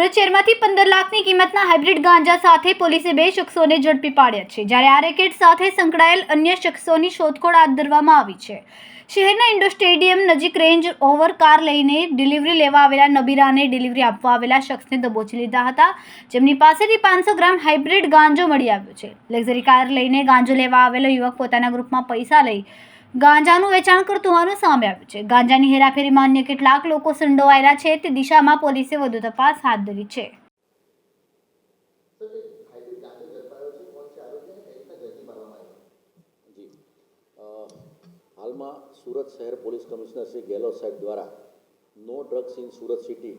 સુરત શહેરમાંથી 15 લાખની કિંમતના હાઇબ્રિડ ગાંજા સાથે પોલીસે 2 શખ્સોને ઝડપી પાડ્યા છે, જ્યારે આ રેકેટ સાથે સંકળાયેલ અન્ય શખ્સોની શોધખોળ હાથ ધરવામાં આવી છે. શહેરના ઇન્ડોર સ્ટેડિયમ નજીક રેન્જ ઓવર કાર લઈને ડિલિવરી લેવા આવેલા નબીરાને ડિલિવરી આપવા આવેલા શખ્સને દબોચી લીધા હતા, જેમની પાસેથી 500 ગ્રામ હાઇબ્રિડ ગાંજો મળી આવ્યો છે. લક્ઝરી કાર લઈને ગાંજો લેવા આવેલો યુવક પોતાના ગ્રુપમાં પૈસા લઈ ગાંજાનું વેચાણ કરતું હોવાનું સામે આવ્યું છે. ગાંજાની હેરાફેરીમાં અન્ય કેટલાક લોકો સંડોવાયેલા છે તે દિશામાં પોલીસે વધુ તપાસ હાથ ધરી છે. હાલમાં સુરત શહેર પોલીસ કમિશનર શ્રી ગેહલોત સાહેબ દ્વારા no drugs in Surat city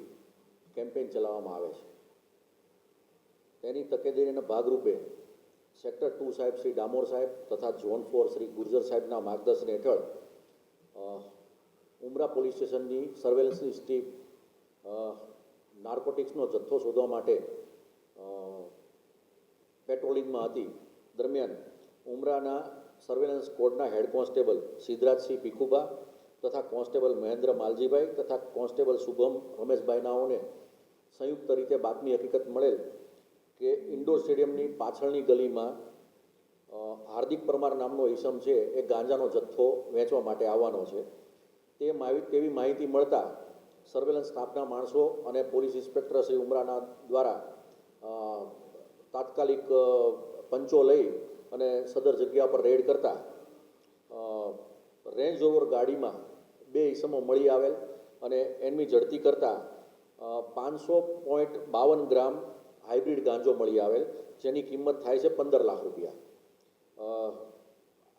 campaign ચલાવવામાં આવે છે. તેની તકેદારીના ભાગરૂપે સેક્ટર 2 સાહેબ શ્રી ડામોર સાહેબ તથા ઝોન 4 શ્રી ગુર્જર સાહેબના માર્ગદર્શન હેઠળ ઉમરા પોલીસ સ્ટેશનની સર્વેલન્સની ટીમ નાર્કોટિક્સનો જથ્થો શોધવા માટે પેટ્રોલિંગમાં હતી. દરમિયાન ઉમરાના surveillance સ્ક્વોડના head constable Siddharajsinh Bhikhuba તથા કોન્સ્ટેબલ મહેન્દ્ર માલજીભાઈ તથા કોન્સ્ટેબલ શુભમ રમેશભાઈ નાઓને સંયુક્ત રીતે બાતમી હકીકત મળેલ કે ઇન્ડોર સ્ટેડિયમની પાછળની ગલીમાં હાર્દિક પરમાર નામનો ઈસમ છે એ ગાંજાનો જથ્થો વેચવા માટે આવવાનો છે. તેવી માહિતી મળતા સર્વેલન્સ સ્ટાફના માણસો અને પોલીસ ઇન્સ્પેક્ટર શ્રી ઉમરાના દ્વારા તાત્કાલિક પંચો લઈ અને સદર જગ્યા પર રેડ કરતા રેન્જ ઓવર ગાડીમાં 2 ઈસમો મળી આવેલ અને એમની ઝડપી કરતા 500.52 ગ્રામ હાઇબ્રિડ ગાંજો મળી આવેલ, જેની કિંમત થાય છે 15 લાખ રૂપિયા.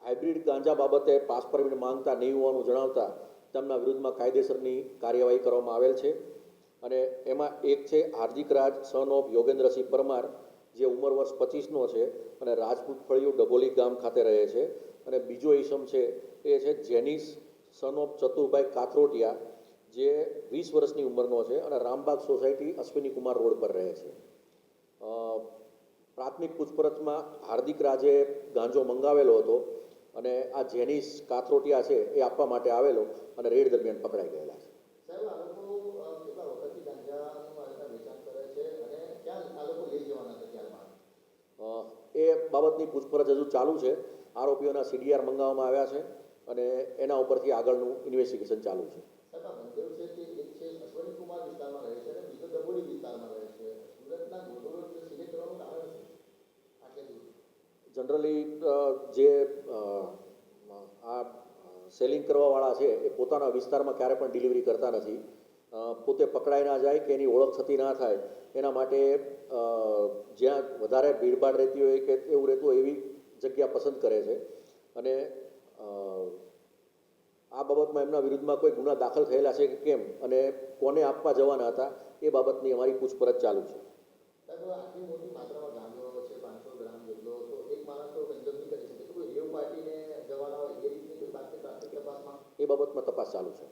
હાઇબ્રિડ ગાંજા બાબતે પાસ પરમિટ માંગતા નહીં હોવાનું જણાવતા તેમના વિરુદ્ધમાં કાયદેસરની કાર્યવાહી કરવામાં આવેલ છે. અને એમાં એક છે હાર્દિક રાજ સન ઓફ યોગેન્દ્રસિંહ પરમાર, જે ઉંમર વર્ષ 25નો છે અને રાજપૂત ફળિયું ડભોલી ગામ ખાતે રહે છે. અને બીજો ઈસમ છે એ છે જેનિસ સન ઓફ ચતુરભાઈ કાથરોટિયા, જે 20 વર્ષની ઉંમરનો છે અને રામબાગ સોસાયટી અશ્વિની કુમાર રોડ પર રહે છે. પ્રાથમિક પૂછપરછમાં હાર્દિક રાજે ગાંજો મંગાવેલો હતો અને આ જેનિસ કાથરોટિયા છે એ આપવા માટે આવેલો અને રેડ દરમિયાન પકડાઈ ગયેલા છે. એ બાબતની પૂછપરછ હજુ ચાલુ છે. આરોપીઓના CDR મંગાવવામાં આવ્યા છે અને એના ઉપરથી આગળનું ઇન્વેસ્ટિગેશન ચાલુ છે. જનરલી જે આ સેલિંગ કરવાવાળા છે એ પોતાના વિસ્તારમાં ક્યારે પણ ડિલિવરી કરતા નથી. પોતે પકડાઈ ના જાય કે એની ઓળખ થતી ના થાય એના માટે જ્યાં વધારે ભીડભાડ રહેતી હોય કે એવું રહેતું હોય એવી જગ્યા પસંદ કરે છે. અને આ બાબતમાં એમના વિરુદ્ધમાં કોઈ ગુના દાખલ થયેલા છે કે કેમ અને કોને આપવા જવાના હતા એ બાબતની અમારી પૂછપરછ ચાલુ છે. એ બાબતમાં તપાસ ચાલુ છે.